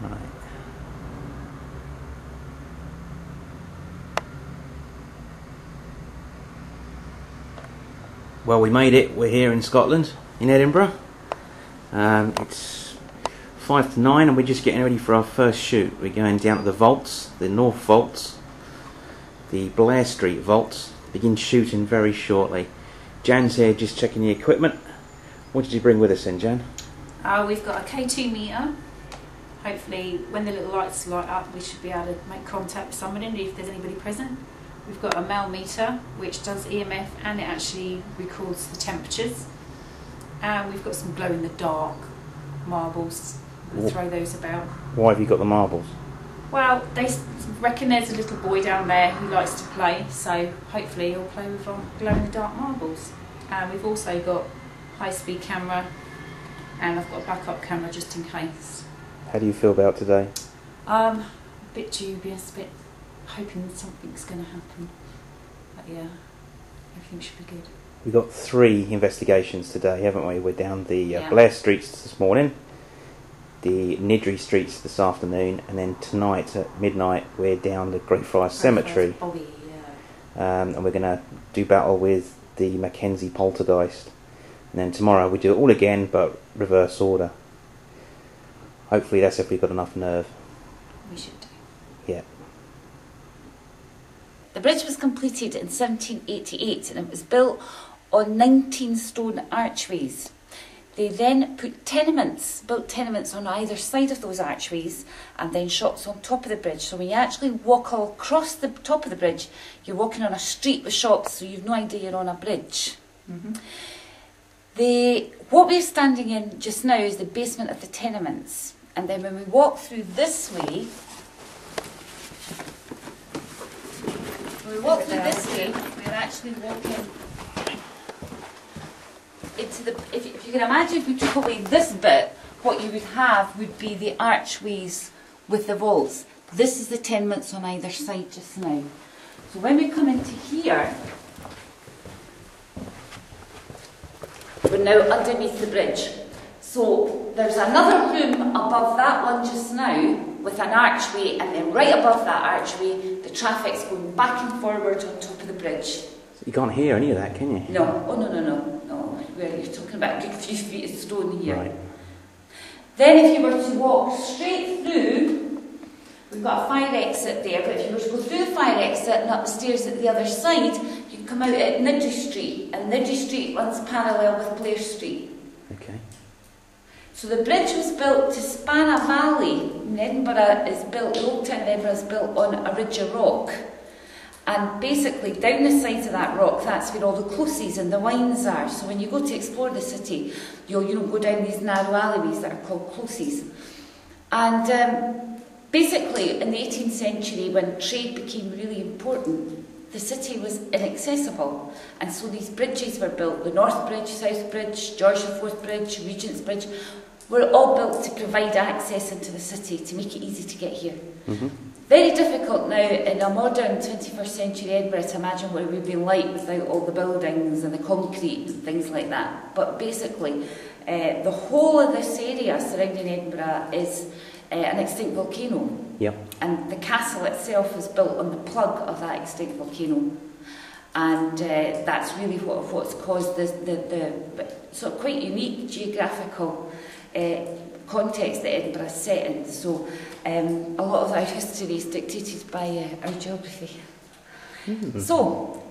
Right. Well, we made it. We're here in Scotland, in Edinburgh. It's 5 to 9 and we're just getting ready for our first shoot. We're going down to the vaults, the North Vaults, the Blair Street Vaults. Begin shooting very shortly. Jan's here just checking the equipment. What did you bring with us then, Jan? We've got a K2 meter. Hopefully when the little lights light up we should be able to make contact with somebody if there's anybody present. We've got a mel meter which does EMF and it actually records the temperatures. And we've got some glow in the dark marbles. We'll throw those about. Why have you got the marbles? Well, they reckon there's a little boy down there who likes to play, so hopefully he'll play with our glow in the dark marbles. And we've also got high speed camera and I've got a backup camera just in case. How do you feel about today? A bit dubious, a bit hoping something's going to happen. But yeah, everything should be good. We've got 3 investigations today, haven't we? We're down the Blair Streets this morning, the Nidri Streets this afternoon, and then tonight at midnight we're down the Greyfriars Cemetery. Bobby, and we're going to do battle with the Mackenzie poltergeist. And then tomorrow we do it all again, but reverse order. Hopefully that's if we've got enough nerve. We should do. Yeah. The bridge was completed in 1788 and it was built on 19 stone archways. They then built tenements on either side of those archways and then shops on top of the bridge. So when you actually walk across the top of the bridge, you're walking on a street with shops, so you've no idea you're on a bridge. Mm-hmm. What we're standing in just now is the basement of the tenements. And then when we walk through this way, we're actually walking into the, if you can imagine, if we took away this bit, what you would have would be the archways with the vaults. This is the tenements on either side just now. So when we come into here, we're now underneath the bridge. So there's another room above that one just now with an archway, and then right above that archway the traffic's going back and forward on top of the bridge. You can't hear any of that, can you? No, oh no. You're talking about a good few feet of stone here. Right. Then if you were to walk straight through, we've got a fire exit there, but if you were to go through the fire exit and up the stairs at the other side, you come out at Nidri Street, and Nidri Street runs parallel with Blair Street. Okay. So the bridge was built to span a valley. Edinburgh is built, the old town of Edinburgh is built on a ridge of rock. And basically down the sides of that rock, that's where all the closes and the wines are. So when you go to explore the city, you'll go down these narrow alleyways that are called closes. And basically in the 18th century, when trade became really important, the city was inaccessible. And so these bridges were built, the North Bridge, South Bridge, George IV Bridge, Regent's Bridge, were all built to provide access into the city, to make it easy to get here. Mm-hmm. Very difficult now in a modern 21st century Edinburgh to imagine what it would be like without all the buildings and the concrete and things like that. But basically, the whole of this area surrounding Edinburgh is an extinct volcano. Yep. And the castle itself was built on the plug of that extinct volcano. And that's really what's caused the sort of quite unique geographical context that Edinburgh is set in. So a lot of our history is dictated by our geography. Mm. So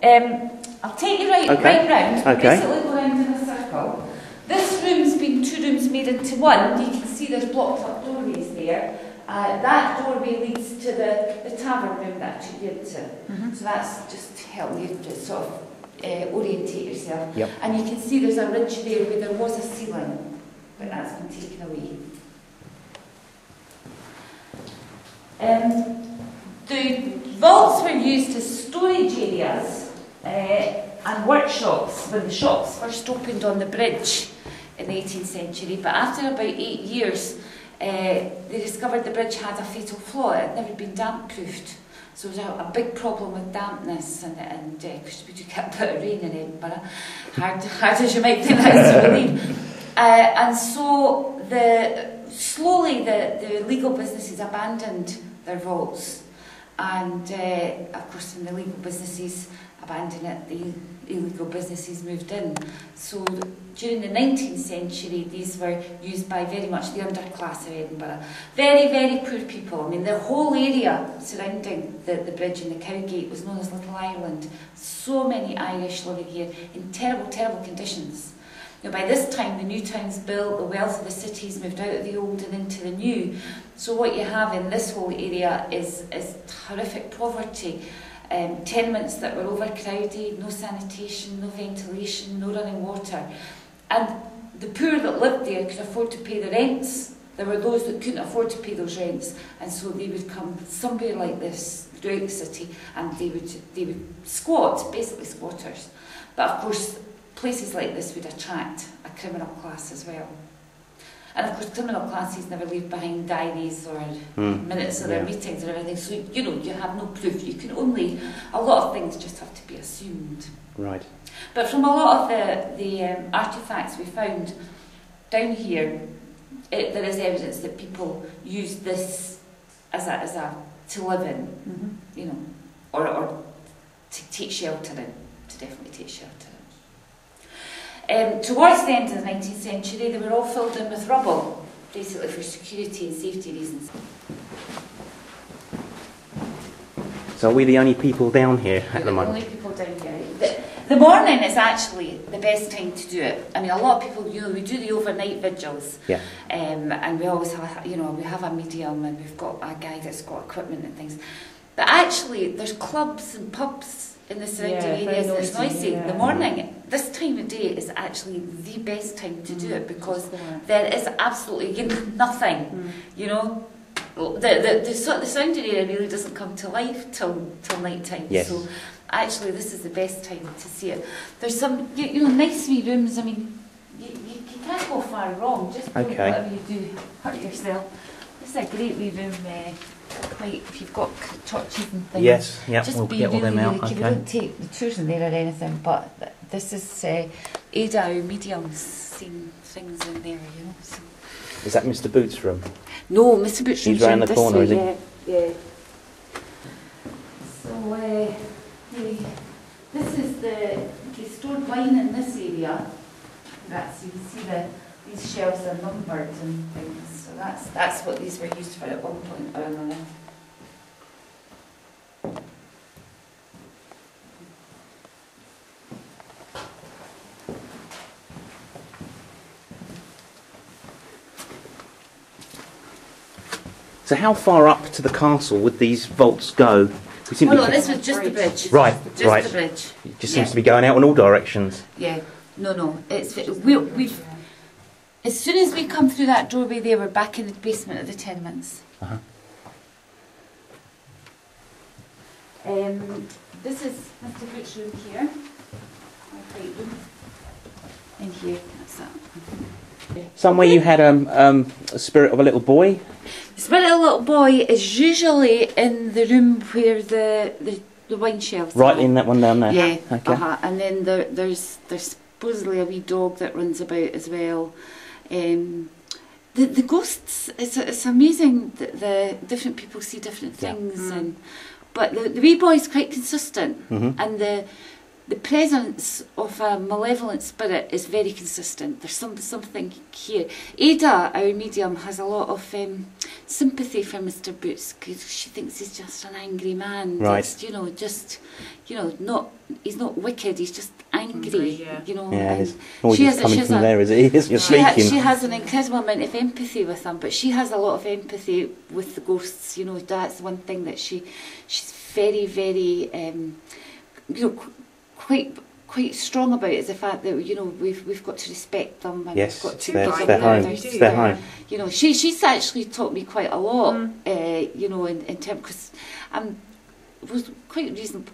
I'll take you right round. Okay. Basically go round in a circle. This room's been 2 rooms made into one. You can see there's blocked up doorways there. That doorway leads to the tavern room that I took you into. Mm-hmm. So that's just to help you to sort of orientate yourself. Yep. And you can see there's a ridge there where there was a ceiling, but that's been taken away. The vaults were used as storage areas and workshops when the shops first opened on the bridge in the 18th century, but after about 8 years they discovered the bridge had a fatal flaw. It had never been damp proofed, so there was a big problem with dampness, and because we do get a bit of rain in Edinburgh, hard as you might think that is to believe. And so slowly the legal businesses abandoned their vaults, and of course when the legal businesses abandoned it, the illegal businesses moved in. So during the 19th century these were used by very much the underclass of Edinburgh. Very, very poor people. I mean, the whole area surrounding the bridge and the Cowgate was known as Little Ireland. So many Irish living here in terrible, terrible conditions. Now, by this time the new town's built, the wealth of the city's moved out of the old and into the new. So what you have in this whole area is horrific poverty. Tenements that were overcrowded, no sanitation, no ventilation, no running water. And the poor that lived there could afford to pay the rents. There were those that couldn't afford to pay those rents, and so they would come somewhere like this throughout the city, and they would squat, basically squatters. But of course, places like this would attract a criminal class as well. And of course, criminal classes never leave behind diaries or minutes of their meetings or anything. So, you know, you have no proof. You can only, a lot of things just have to be assumed. Right. But from a lot of the artefacts we found down here, there is evidence that people used this as a to live in, you know, or to take shelter in, to definitely take shelter in. Towards the end of the 19th century, they were all filled in with rubble, basically for security and safety reasons. So are we the only people down here at the moment? The only people down here. The morning is actually the best time to do it. I mean, a lot of people, you know, we do the overnight vigils, and we always have, you know, we have a medium and we've got a guy that's got equipment and things. But actually, there's clubs and pubs in the surrounding areas that's noisy. The morning, this time of day is actually the best time to do it, because there is absolutely nothing, you know. The sounding area really doesn't come to life till night time. Yes. So actually this is the best time to see it. There's some you know, nice wee rooms. I mean, you can't go far wrong. Just don't, whatever you do, hurt yourself. This is a great wee room. Quite, if you've got torches and things. Yes, just we'll be get all really, them out. really, we don't take the tours in there or anything, but this is Ada, our medium's seen things in there, you know. So. Is that Mr. Boots' room? No, Mr. Boots' room. He's round the corner, is he? Yeah. So this is they stored wine in this area. That's, you can see these shelves are numbered and things. So that's what these were used for at one point or another. So how far up to the castle would these vaults go? No, this was just the bridge. Right, just the bridge. It just seems to be going out in all directions. Yeah, no. We've as soon as we come through that doorway there, we're back in the basement of the tenements. This is Mr. Boots' room here. My great room. In here, that's that. Somewhere you had a spirit of a little boy? The spirit of a little boy is usually in the room where the wine shelves are. Right in that one down there? Yeah, okay. And then there's supposedly a wee dog that runs about as well. The ghosts, it's amazing that the different people see different things, but the wee boy's quite consistent, and the presence of a malevolent spirit is very consistent. There's something here. Ada, our medium, has a lot of sympathy for Mr. Boots, because she thinks he's just an angry man. Right. Just, he's not wicked, he's just angry, you know. Yeah, there's always coming from there as it is. You're speaking. She has an incredible amount of empathy with them, but she has a lot of empathy with the ghosts, you know. That's one thing that she's very, very, quite strong about, is the fact that, you know, we've got to respect them, and yes, we've got to it's their home. It's their home. You know, she's actually taught me quite a lot, you know, in terms, because I was quite reasonably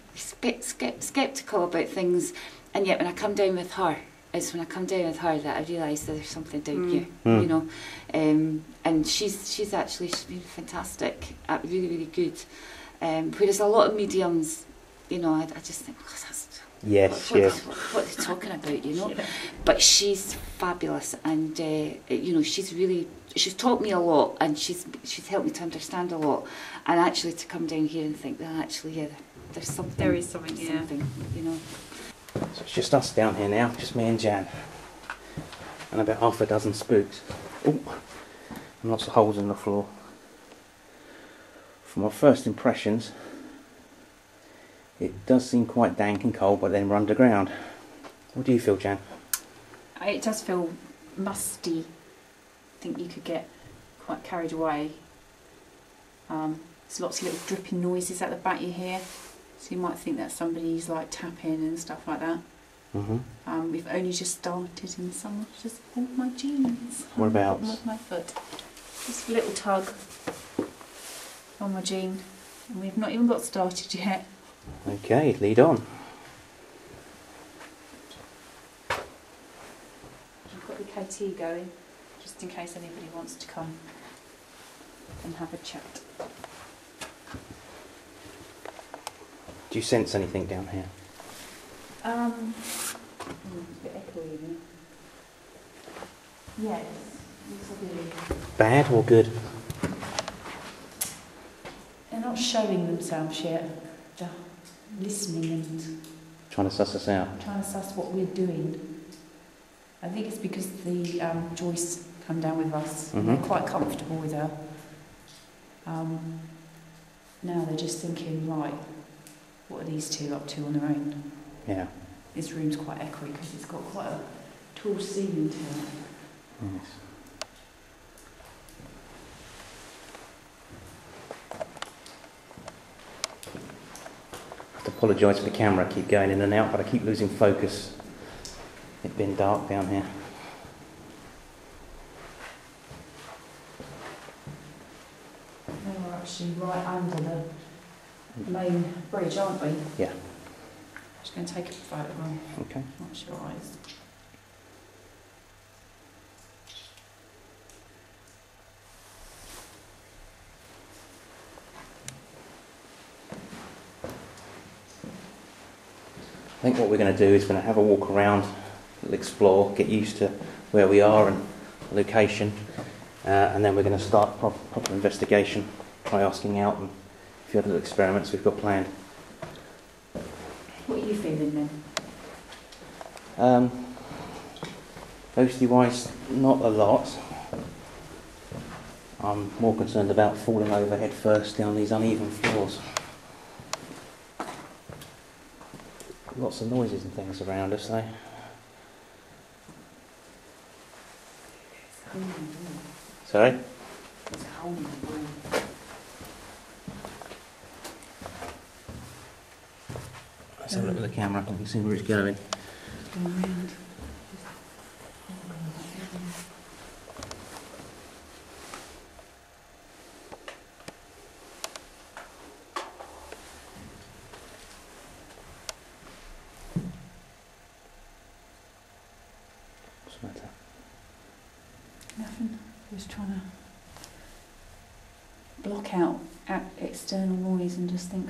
sceptical about things, and yet when I come down with her, that I realise that there's something down here, you know, and she's been fantastic, really, really good. Whereas a lot of mediums, you know, I just think, oh, that's what they're talking about, you know. But she's fabulous, and you know, she's really she's taught me a lot, and she's helped me to understand a lot, and actually to come down here and think that actually, yeah, there's something. There is something, yeah. Something, you know. So it's just us down here now, just me and Jan. And about half a dozen spooks. Ooh, and lots of holes in the floor. From my first impressions, it does seem quite dank and cold, but then we're underground. What do you feel, Jan? It does feel musty. I think you could get quite carried away. There's lots of little dripping noises at the back you hear, so you might think that somebody's like tapping and stuff like that. We've only just started, and someone's just pulled my jeans. Whereabouts? On the bottom of my foot. Just a little tug on my jean, and we've not even got started yet. Okay, lead on. I've got the KT going, just in case anybody wants to come and have a chat. Do you sense anything down here? It's a bit echoey, isn't it? Yes, yes I do. Bad or good? They're not showing themselves yet. They're listening and Trying to suss us out. trying to suss what we're doing. I think it's because the Joyce come down with us. They're quite comfortable with her. Now they're just thinking, right, what are these two up to on their own? Yeah. This room's quite echoey because it's got quite a tall ceiling to it. Yes. I have to apologise for the camera, I keep going in and out, but I keep losing focus. It's been dark down here. Now we're actually right under the main bridge, aren't we? Yeah. Just going to take a photograph. Okay. Watch your eyes. I think what we're going to do is going to have a walk around, explore, get used to where we are and the location, and then we're going to start proper investigation, try asking out and a few other little experiments we've got planned. What are you feeling then? Ghosty wise, not a lot. I'm more concerned about falling over head first down these uneven floors. Lots of noises and things around us though. Sorry? Let's have a look at the camera, I can see where it's going. What's the matter? Nothing. Just trying to block out external noise and just think.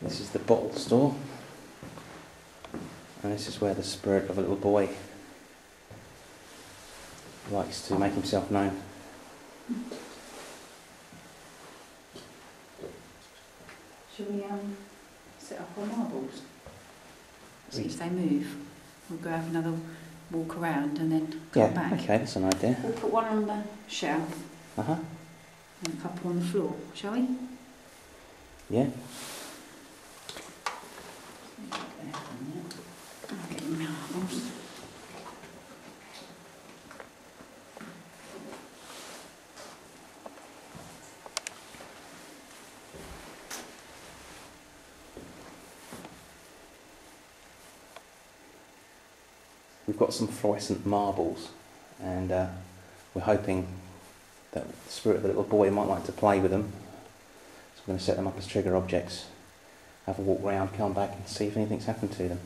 This is the bottle store, and this is where the spirit of a little boy likes to make himself known. Shall we set up our marbles? See if they move. We'll go have another walk around and then come back. Okay, that's an idea. We'll put one on the shelf Uh-huh. and a couple on the floor, shall we? Yeah. I'll get the marbles. We've got some fluorescent marbles, and we're hoping that the spirit of the little boy might like to play with them. So we're going to set them up as trigger objects have a walk round, come back and see if anything's happened to them.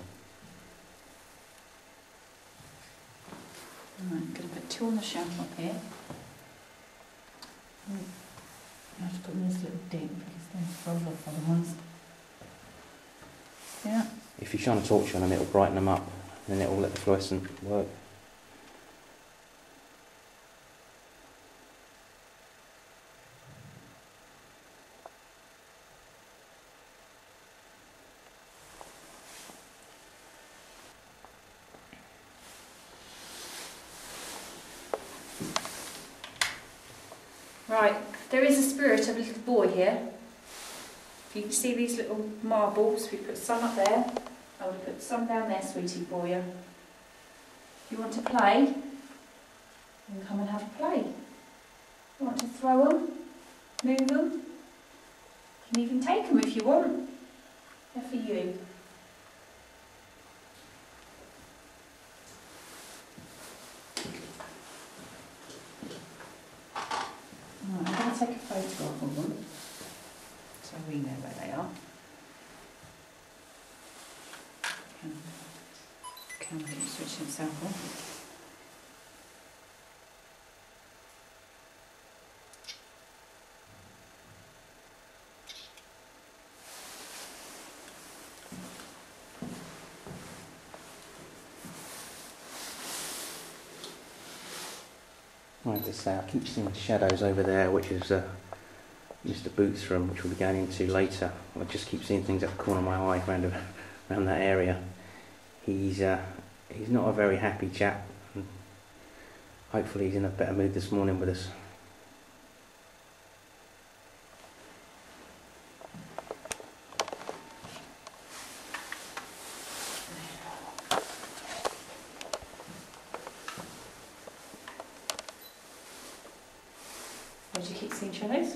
Right, I'm going to put 2 on the shelf up here. I have to put them in this little dip because they fall off otherwise. Yeah. If you shine a torch on them, it'll brighten them up and then it'll let the fluorescent work. Right, there is a spirit of a little boy here. If you can see these little marbles, we put some up there. I will put some down there, sweetie, for you. If you want to play, then come and have a play. You want to throw them, move them, you can even take them if you want. They're for you. Right, I'm going to take a photograph of them so we know where they are. Camera keeps switching itself off. Like I say, I keep seeing shadows over there, which is Mr. Boots' room, which we'll be going into later. I just keep seeing things at the corner of my eye around that area. He's not a very happy chap. Hopefully he's in a better mood this morning with us. Where do you keep seeing shadows?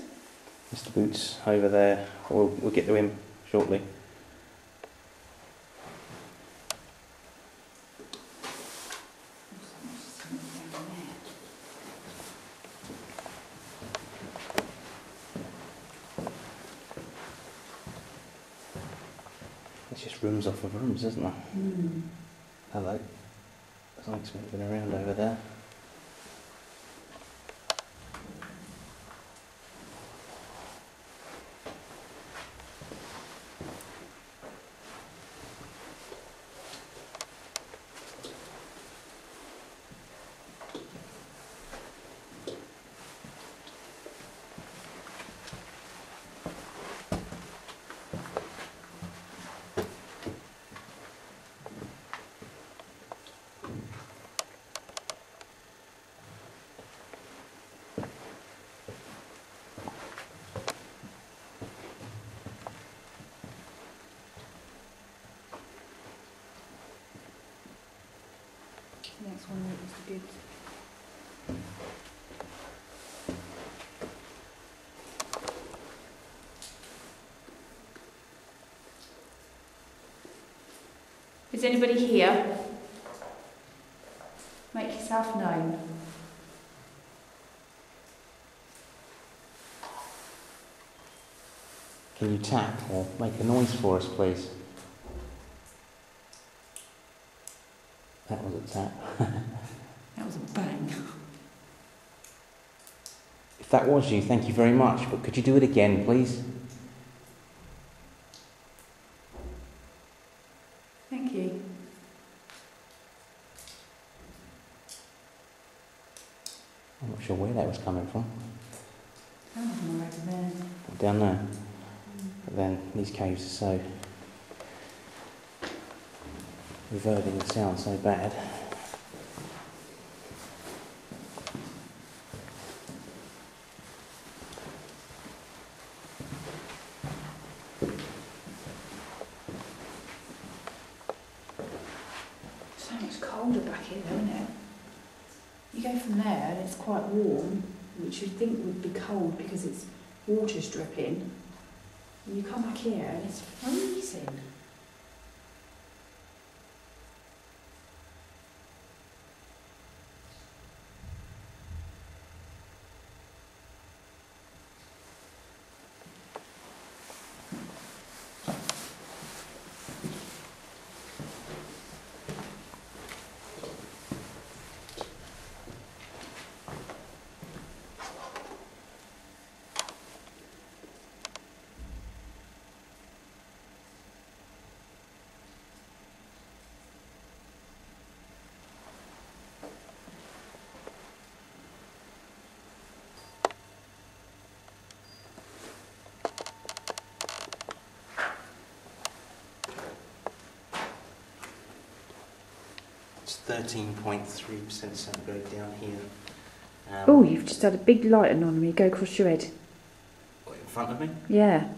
Mr. Boots over there. We'll get to him shortly. It's just rooms off of rooms, isn't there? Mm. Hello. Something's moving around over there. Next one is the good. Is anybody here? Make yourself known. Can you tap or make a noise for us, please? That was a tap. That was a bang. If that was you, thank you very much, but could you do it again, please? Thank you. I'm not sure where that was coming from. That was more over there. Down there. But then these caves are so reverbing and sound so bad. So much colder back here though, isn't it? You go from there and it's quite warm, which you'd think would be cold because it's water's dripping. And you come back here and it's freezing. It's 13.3% centigrade down here. Oh, you've just had a big light on me go across your head. What, in front of me? Yeah.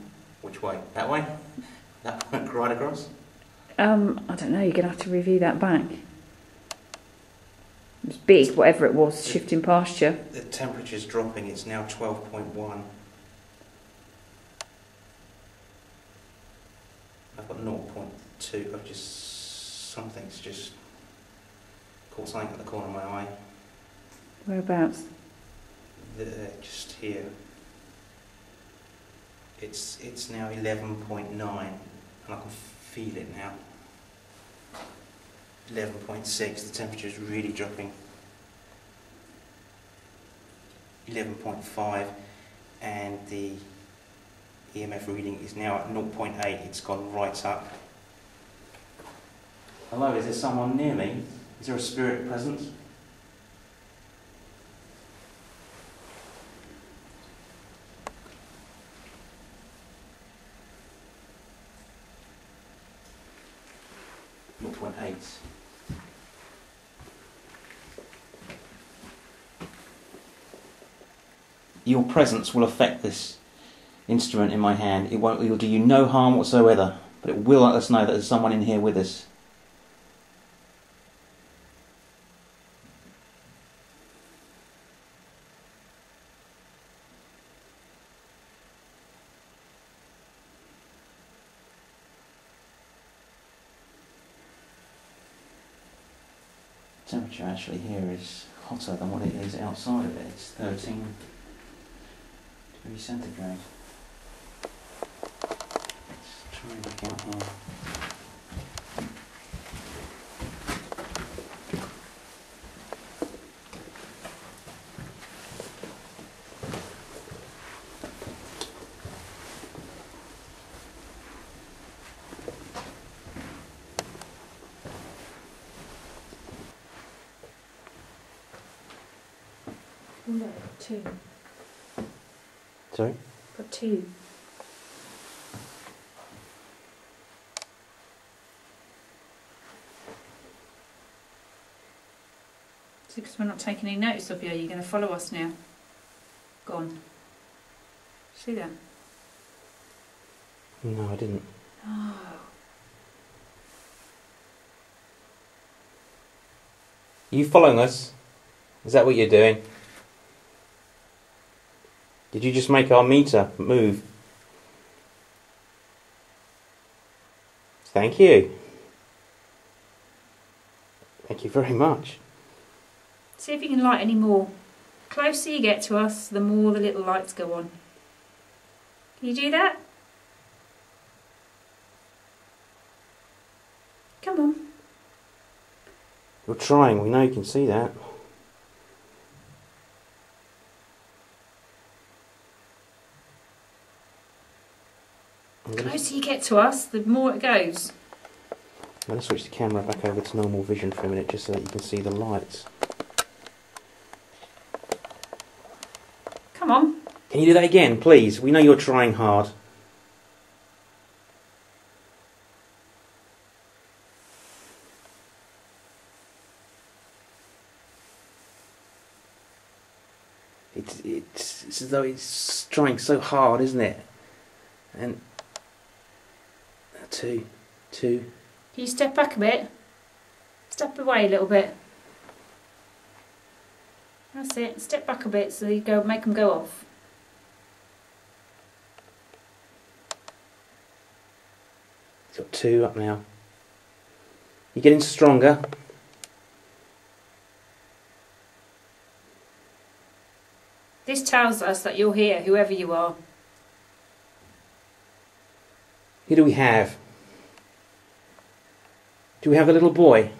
Which way? That way? That way, right across? I don't know, you're going to have to review that back. It was big, whatever it was, shifting past you. The temperature's dropping, it's now 12.1. I've got 0.2, I've just, something's just caught something at the corner of my eye. Whereabouts? Just here. It's now 11.9 and I can feel it now. 11.6, the temperature is really dropping. 11.5 and the EMF reading is now at 0.8, it's gone right up. Hello, is there someone near me? Is there a spirit present? Your presence will affect this instrument in my hand. It will do you no harm whatsoever, but it will let us know that there's someone in here with us. Temperature actually here is hotter than what it is outside of it. It's 13 degrees centigrade. Let's try and look out here. No, 2. Sorry? Got 2. So because we're not taking any notice of you, you're going to follow us now. Gone. See that? No, I didn't. Oh. Are you following us? Is that what you're doing? Did you just make our meter move? Thank you. Thank you very much. See if you can light any more. The closer you get to us, the more the little lights go on. Can you do that? Come on. You're trying, we know you can see that. The closer you get to us, the more it goes. I'm going to switch the camera back over to normal vision for a minute just so that you can see the lights. Come on. Can you do that again, please? We know you're trying hard. It's as though it's trying so hard, isn't it? And 2. Can you step back a bit? Step away a little bit. That's it. Step back a bit so you go make them go off. It's got 2 up now. You're getting stronger. This tells us that you're here, whoever you are. Who do we have? Do we have a little boy?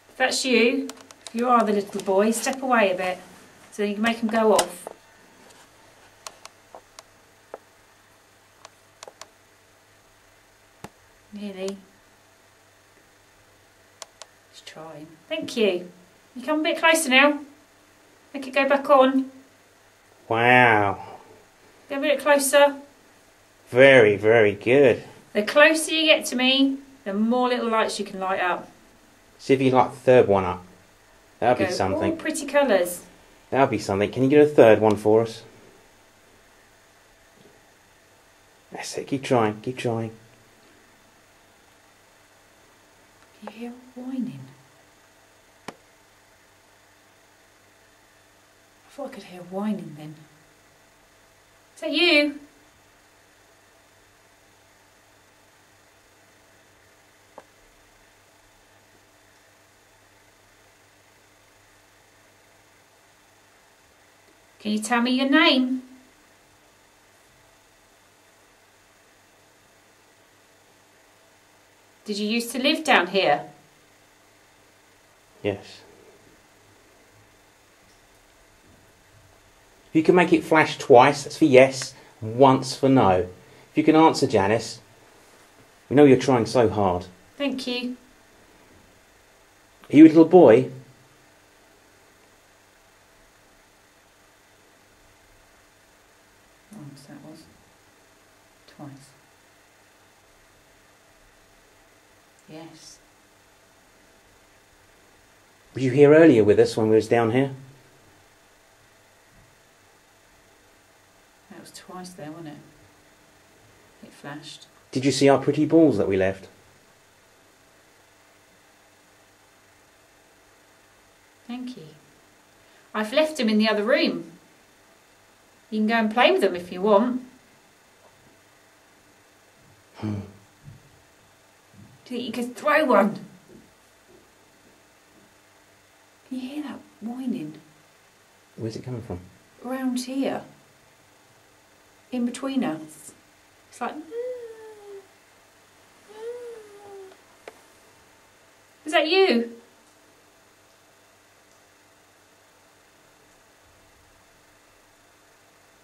If that's you, if you are the little boy, step away a bit so you can make them go off. Nearly. Let's try. Thank you. You come a bit closer now. Make it go back on. Wow. Go a bit closer. Very, very good. The closer you get to me, The more little lights you can light up. See if you light the third one up. That'll be Go, something. all pretty colours. That'll be something. Can you get a third one for us? That's it. Keep trying. Keep trying. Can you hear whining? I thought I could hear whining then. Is that you? Can you tell me your name? Did you used to live down here? Yes. If you can make it flash twice, that's for yes, and once for no. If you can answer, Janice, we know you're trying so hard. Thank you. Are you a little boy? Once that was. Twice. Yes. Was you here earlier with us when we was down here? That was twice there, wasn't it? It flashed. Did you see our pretty balls that we left? Thank you. I've left them in the other room. You can go and play with them if you want. Do you think you could throw one? Can you hear that whining? Where's it coming from? Around here. In between us. It's like... Is that you?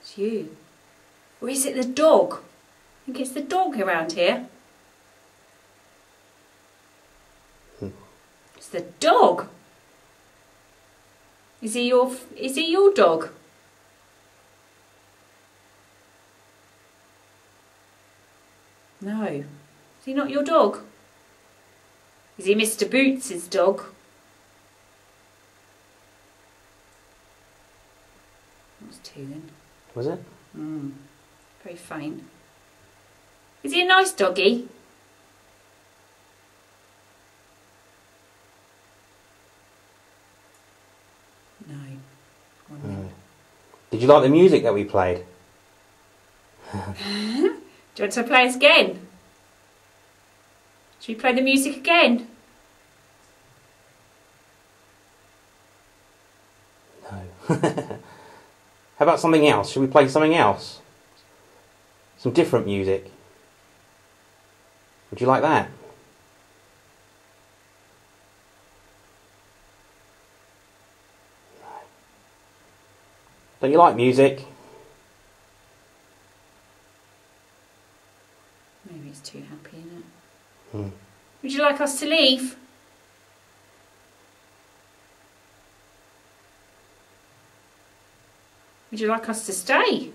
It's you. Or is it the dog? I think it's the dog around here. It's the dog. Is he your dog? No. Is he not your dog? Is he Mr. Boots' dog? That was two then. Was it? Very faint. Is he a nice doggy? No. Did you like the music that we played? Do you want to play us again? Should we play the music again? No. How about something else? Should we play something else? Some different music. Would you like that? No. Don't you like music? Maybe it's too happy, isn't it? Hmm. Would you like us to leave? Would you like us to stay?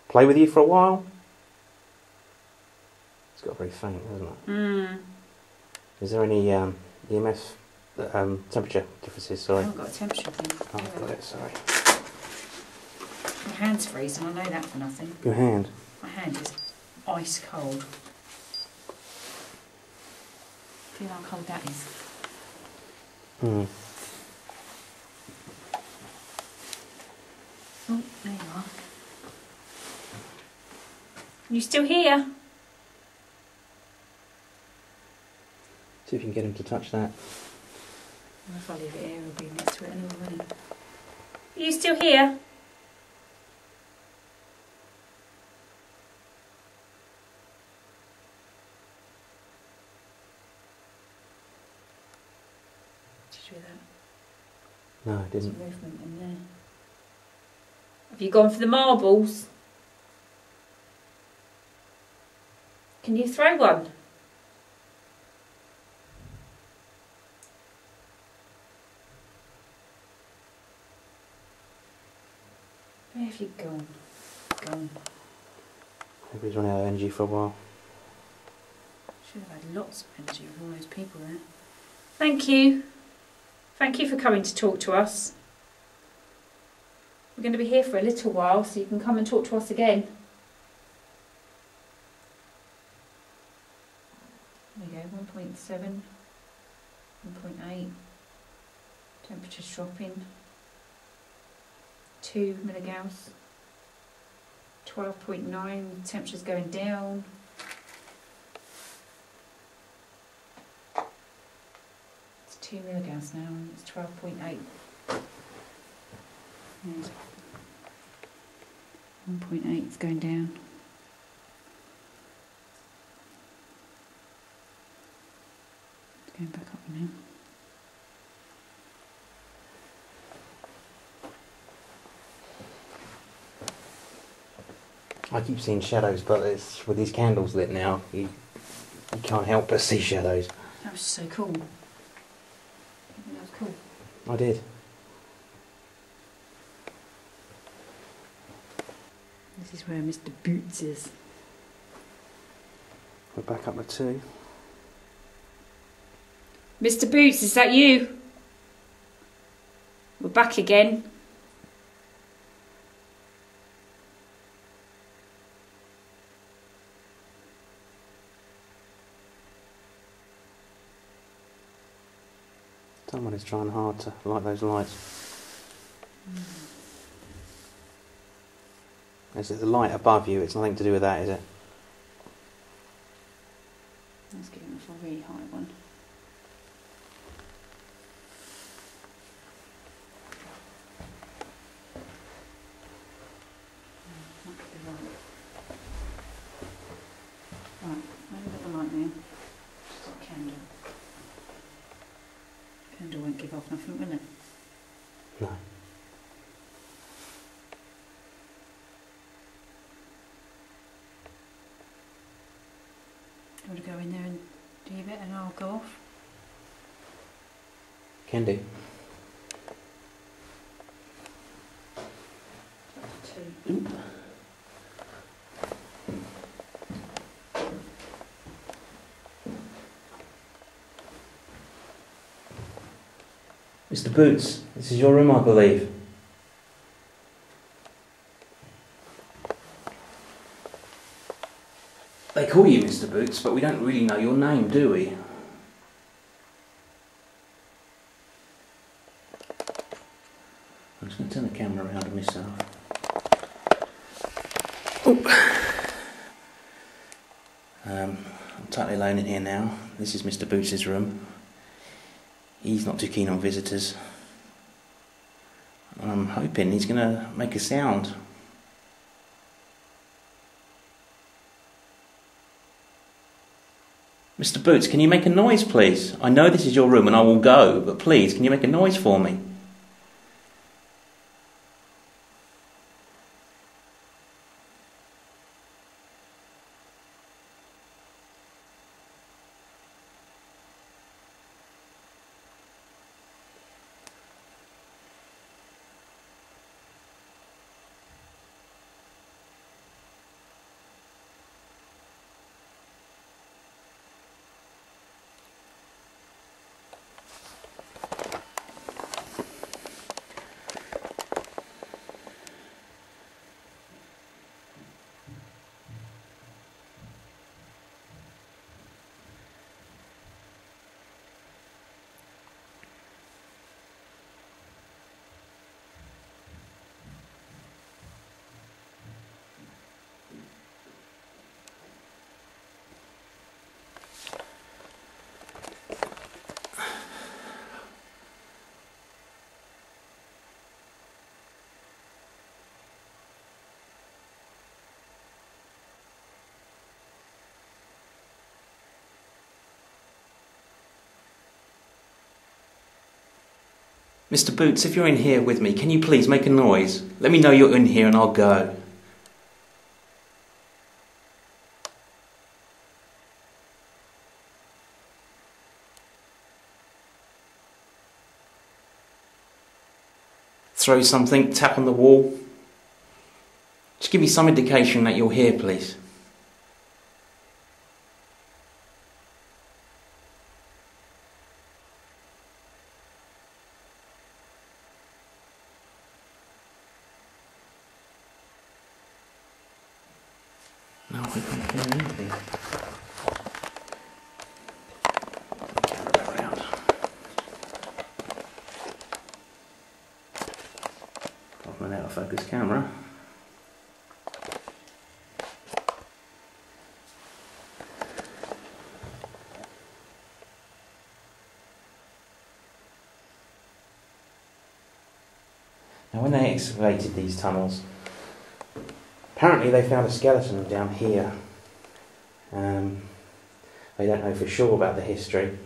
Play with you for a while? It's got very faint, hasn't it? Is there any EMF temperature differences? I Sorry. haven't got a temperature thing. Oh, I've got it, sorry. My hand's freezing, I know that for nothing. Your hand. My hand is ice cold. Feel how cold that is. Hmm. Oh, there you are. You still here? See if you can get him to touch that. Well, if I leave it here, he'll be next to it anyway, won't he? Are you still here? Did you do that? No, it There's didn't. movement in there. Have you gone for the marbles? Can you throw one? Where have you gone? Maybe he's running out of energy for a while. Should have had lots of energy with all those people there. Thank you. Thank you for coming to talk to us. We're going to be here for a little while, so you can come and talk to us again. There you go, 1.7, 1.8. Temperature's dropping. 2 milligauss. 12.9, temperature's going down. It's 2 milligauss now, and it's 12.8. 1.8 is going down. It's going back up now. I keep seeing shadows, but it's with these candles lit now, you can't help but see shadows. That was so cool. I think that was cool. I did. This is where Mr. Boots is. We're back up to 2. Mr. Boots, is that you? We're back again. Someone is trying hard to light those lights. Is it the light above you? It's nothing to do with that, is it? Let's give him a really high one. That could be right. Right, where have we got the light now? Just got a candle. Candle won't give off nothing, will it? No. You want to go in there and do your bit and I'll go off? Can do. Oop. Mr. Boots, this is your room, I believe. They call you Mr. Boots, but we don't really know your name, do we? I'm just going to turn the camera around on myself. I'm totally alone in here now. This is Mr. Boots' room. He's not too keen on visitors. And I'm hoping he's going to make a sound. Mr. Boots, can you make a noise, please? I know this is your room and I will go, but please, can you make a noise for me? Mr. Boots, if you're in here with me, can you please make a noise? Let me know you're in here and I'll go. Throw something, tap on the wall. Just give me some indication that you're here, please. Off an out of focus camera. Now when they excavated these tunnels, apparently they found a skeleton down here. They don't know for sure about the history.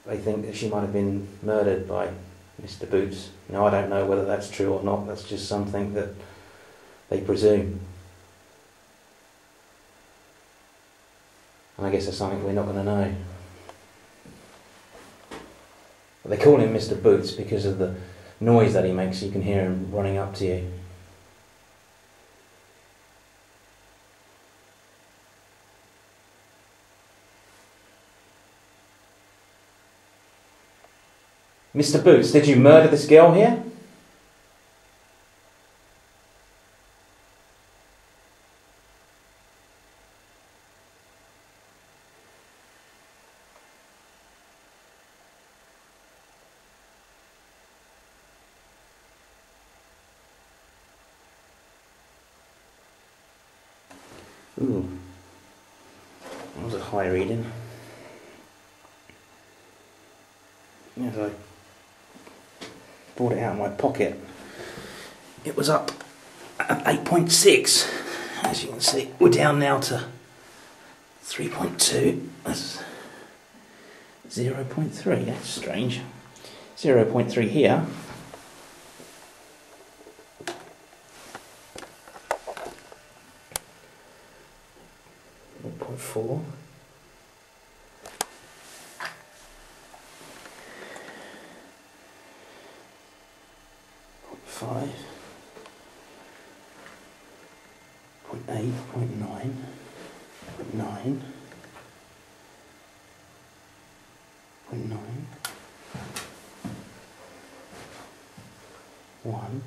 They think that she might have been murdered by Mr. Boots. Now I don't know whether that's true or not, that's just something that they presume. And I guess that's something we're not going to know. But they call him Mr. Boots because of the noise that he makes, so you can hear him running up to you. Mr. Boots, did you murder this girl here? Ooh, that was a high reading. As I brought it out of my pocket, it was up at 8.6. As you can see, we're down now to 3.2. That's 0.3. That's strange. 0.3 here. 0.4. 0.5. 0.8. 0.9. 0.9. 0.9. 1.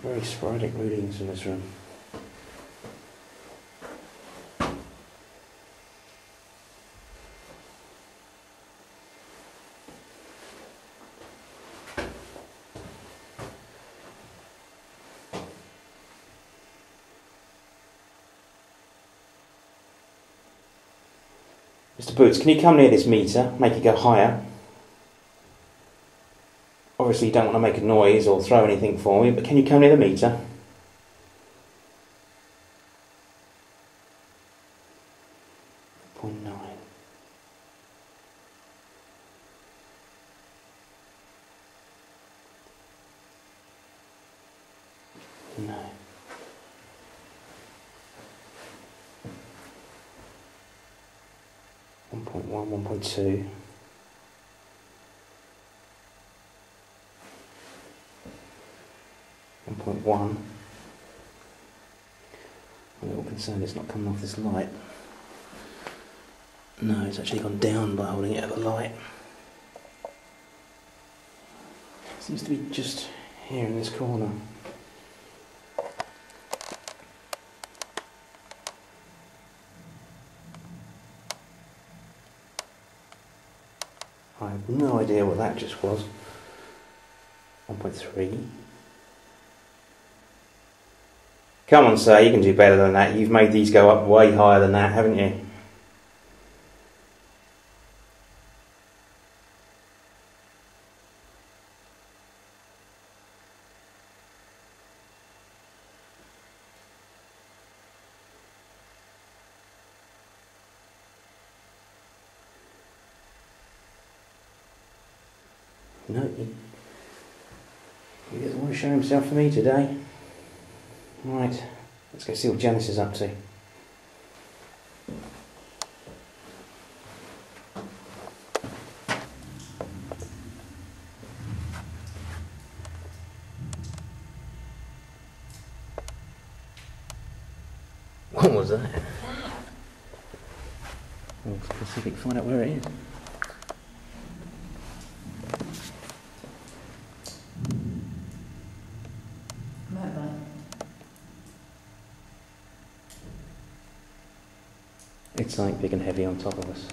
Very sporadic readings in this room. Mr. Boots, can you come near this meter, make it go higher? Obviously you don't want to make a noise or throw anything for me, but can you come near the meter? .9. No. 1.1, 1.2. 1.1. I'm a little concerned it's not coming off this light. No, it's actually gone down by holding it at the light. Seems to be just here in this corner. I have no idea what that just was. 1.3. Come on, sir, you can do better than that. You've made these go up way higher than that, haven't you? No, he doesn't want to show himself for me today. Right, let's go see what Janice is up to. was that? Well, let's see if we can find out where it is. It's something big and heavy on top of us.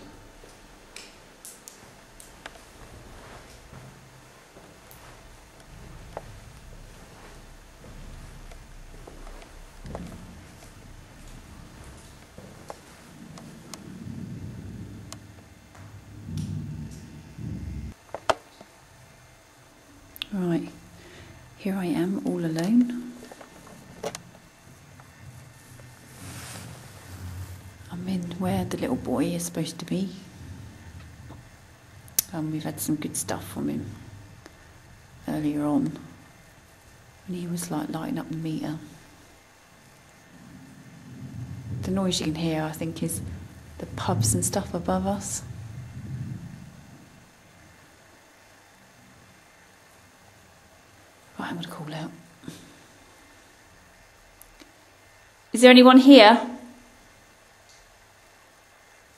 Right, here I am all alone. I'm in where the little boy is supposed to be. We've had some good stuff from him earlier on, and he was like lighting up the meter. The noise you can hear, I think, is the pubs and stuff above us. Right, I'm going to call out. Is there anyone here?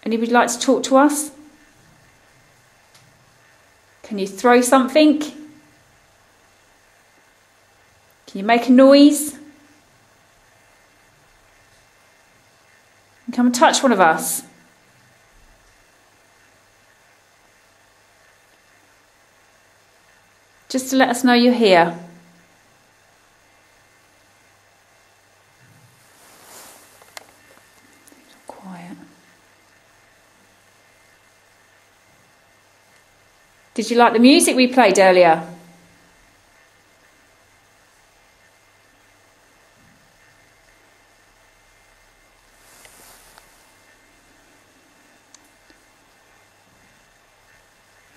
Anybody like to talk to us? Can you throw something? Can you make a noise? Come and touch one of us. Just to let us know you're here. Quiet. Did you like the music we played earlier?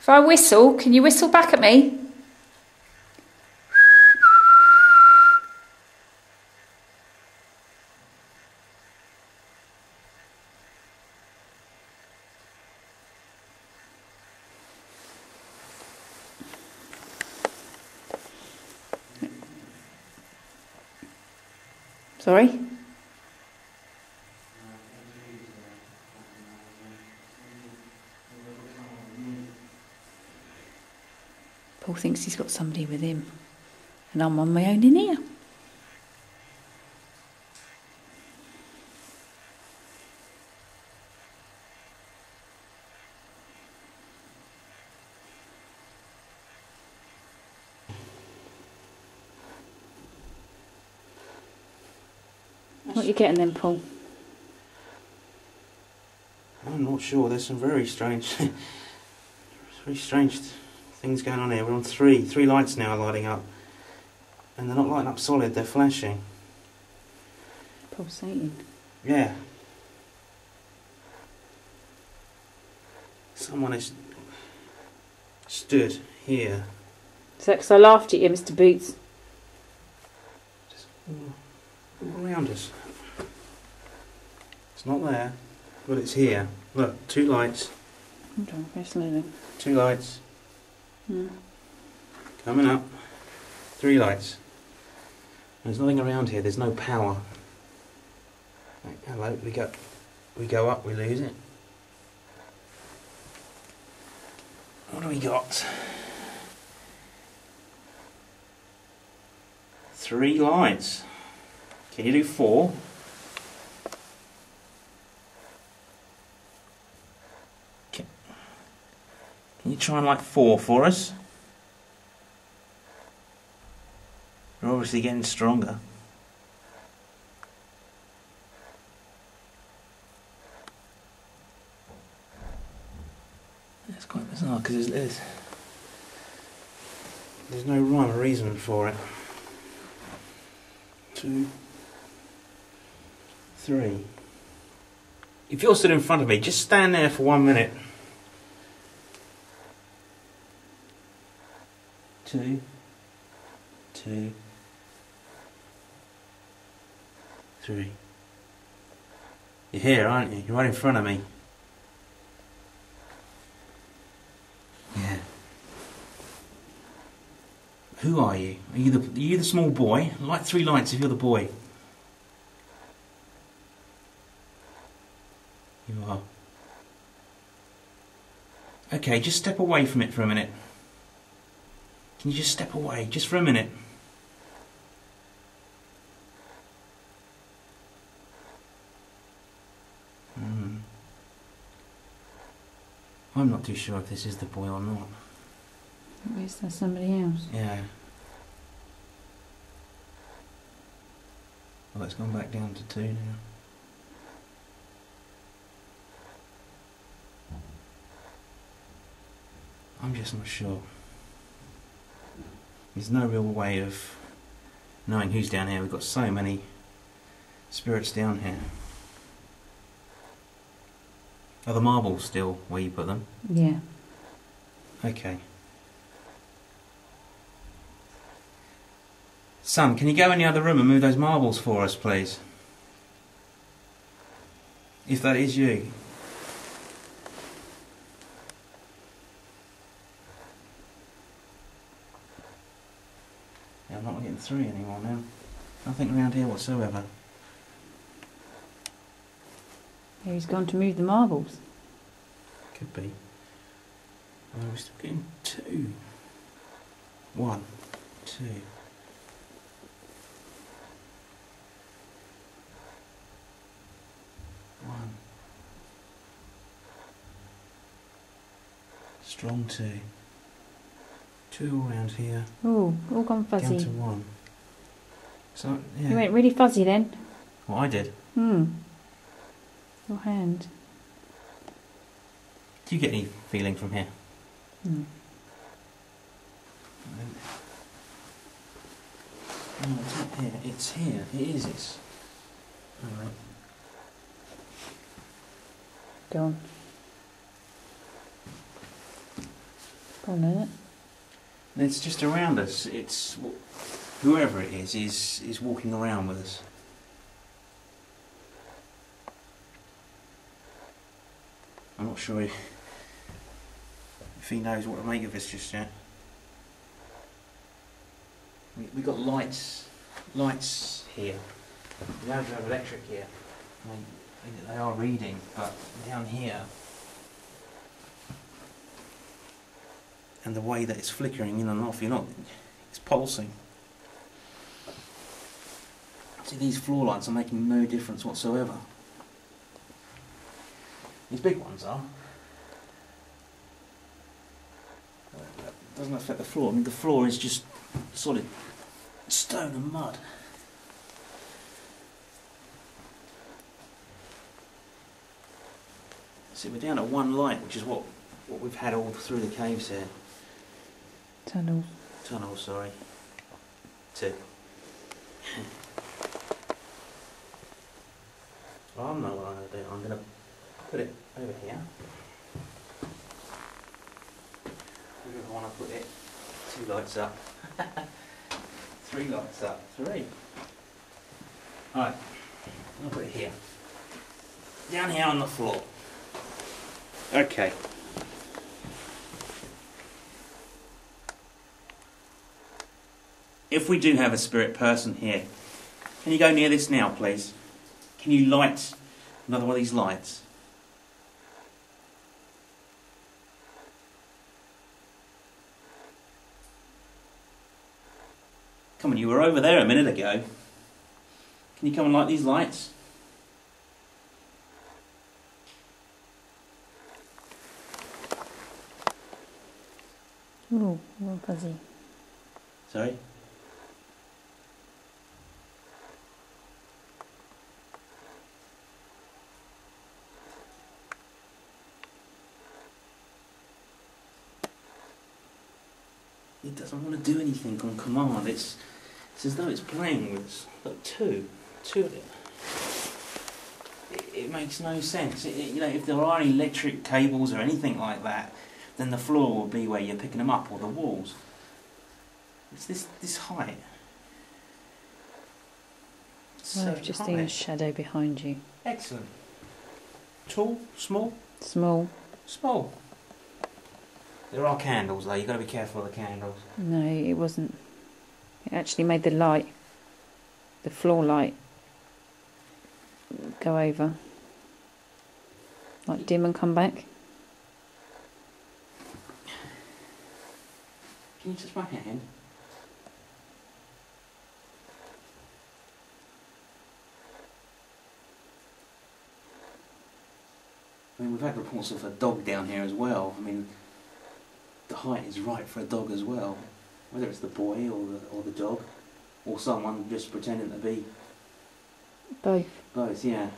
If I whistle, can you whistle back at me? Sorry? Paul thinks he's got somebody with him, and I'm on my own in here. What are you getting then, Paul? I'm not sure. There's some very strange things going on here. We're on three lights now lighting up, and they're not lighting up solid, they're flashing. Pulsating. Yeah. Someone has stood here. Is that because I laughed at you, Mr. Boots? Just all around us. It's not there, but it's here. Look, 2 lights. Hold on, where's Lily? 2 lights. Coming up. 3 lights. There's nothing around here. There's no power. Right, hello. We go up. We lose it. What do we got? 3 lights. Can you do 4? Can you try and light 4 for us? We're obviously getting stronger. It's quite bizarre because there's no rhyme or reason for it. 2, 3. If you're stood in front of me, just stand there for 1 minute. 2, 2, 3. You're here, aren't you? You're right in front of me. Yeah. Who are you? Are you the small boy? Light 3 lights if you're the boy. You are. Okay, just step away from it for a minute. Can you just step away, just for a minute? I'm not too sure if this is the boy or not. Is there somebody else? Yeah. Well, it's gone back down to 2 now. I'm just not sure. There's no real way of knowing who's down here. We've got so many spirits down here. Are the marbles still where you put them? Yeah. Okay. Son, can you go in the other room and move those marbles for us, please? If that is you. Yeah, I'm not getting through anymore now. Nothing around here whatsoever. Yeah, he's gone to move the marbles. Could be. Oh, we're still getting 2. 1, 2. Strong 2. 2 around here. Oh, all gone fuzzy. Down to 1. So, yeah. You went really fuzzy then. What I did. Your hand. Do you get any feeling from here? No. No, it's not here. It's here. It is. It's. Alright. Go on. Go on, isn't it? It's just around us. It's whoever it is walking around with us. I'm not sure if he knows what to make of this just yet. We've got lights here. We don't have electric here. I mean, they are reading, but down here, and the way that it's flickering in and off, it's pulsing. See, these floor lights are making no difference whatsoever. These big ones are. That doesn't affect the floor. I mean, the floor is just solid stone and mud. See, we're down at 1 light, which is what we've had all through the caves here. Tunnels. Tunnel, sorry. 2. Well, I know what I'm going to do. I'm going to put it over here. Where do I want to put it? 2 lights up. 3 lights up. 3. Alright. I'll put it here. Down here on the floor. Okay. If we do have a spirit person here, can you go near this now, please? Can you light another one of these lights? Come on, you were over there a minute ago. Can you come and light these lights? Ooh, all fuzzy. Sorry? It doesn't want to do anything on command. It's as though it's playing with us. Look, 2 of it. It makes no sense. If there are any electric cables or anything like that, then the floor will be where you're picking them up, or the walls. It's this height. Well, I've just seen a shadow behind you. Excellent. Tall, small? Small. Small. There are candles though, you've got to be careful of the candles. No, it wasn't. It actually made the light, the floor light, go over. Like dim and come back. Can you touch my hand? I mean, we've had reports of a dog down here as well. I mean, the height is right for a dog as well. Whether it's the boy or the dog, or someone just pretending to be Both. both, yeah.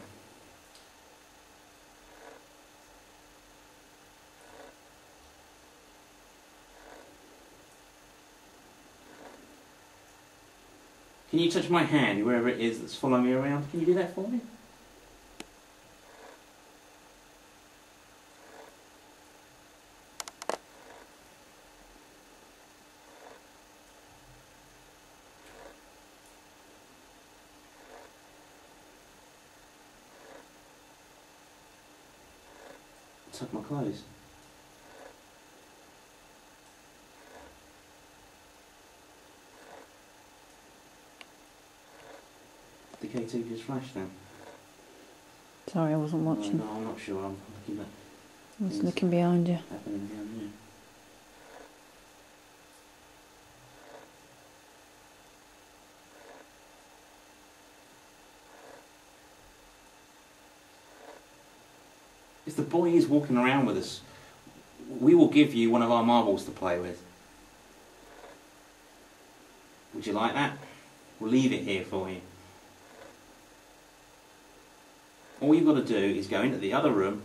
Can you touch my hand, wherever it is that's following me around? Can you do that for me? Tuck my clothes. The K2 just flashed now. Sorry, I wasn't watching. No, I'm not sure. I'm looking at I was looking behind you. happening down here. If the boy is walking around with us, we will give you one of our marbles to play with. Would you like that? We'll leave it here for you. All you've got to do is go into the other room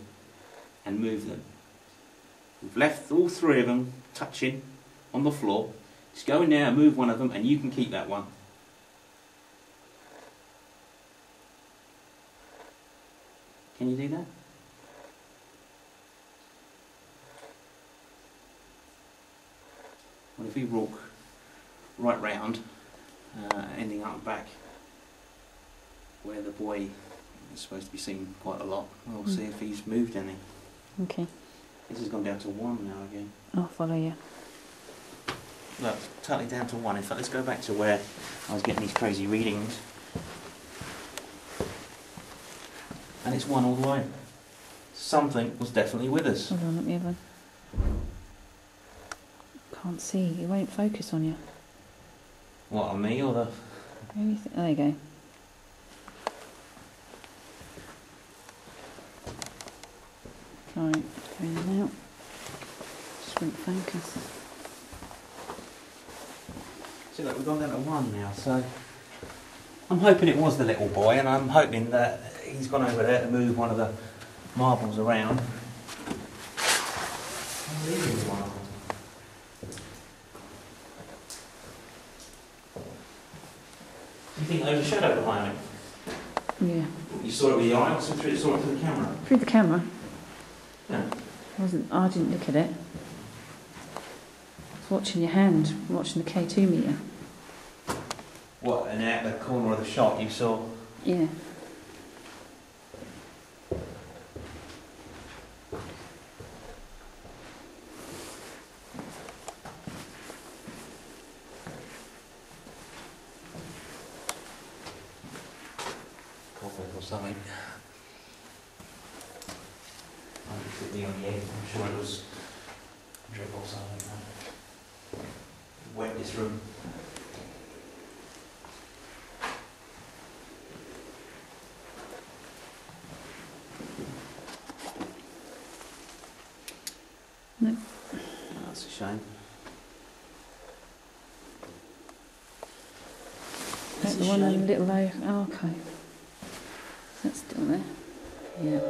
and move them. We've left all three of them touching on the floor. Just go in there and move one of them and you can keep that one. Can you do that? Well, if we walk right round, ending up back where the boy is supposed to be seen quite a lot, we'll see if he's moved any. Okay. This has gone down to 1 now again. I'll follow you. Look, totally down to 1. In fact, let's go back to where I was getting these crazy readings. And it's 1 all the way. Something was definitely with us. Hold on, let me have a... Can't see. It won't focus on you. What, on me or the... Anything? There you go. Right, go in and out. Just won't focus. See, look, we've gone down to 1 now, so... I'm hoping it was the little boy, and I'm hoping that he's gone over there to move one of the marbles around. I'm leaving one of them. Do you think there was a shadow behind him? Yeah. You saw it with your eye, or saw it through the camera? Through the camera. Yeah. I didn't look at it. I was watching your hand, watching the K2 meter. What, and out the corner of the shot you saw? Yeah. Cobweb or something. Might be on the edge, I'm sure it was drip or something. Wet this room. No. That's a shame. That's the one in the little archive. That's still there. Yeah.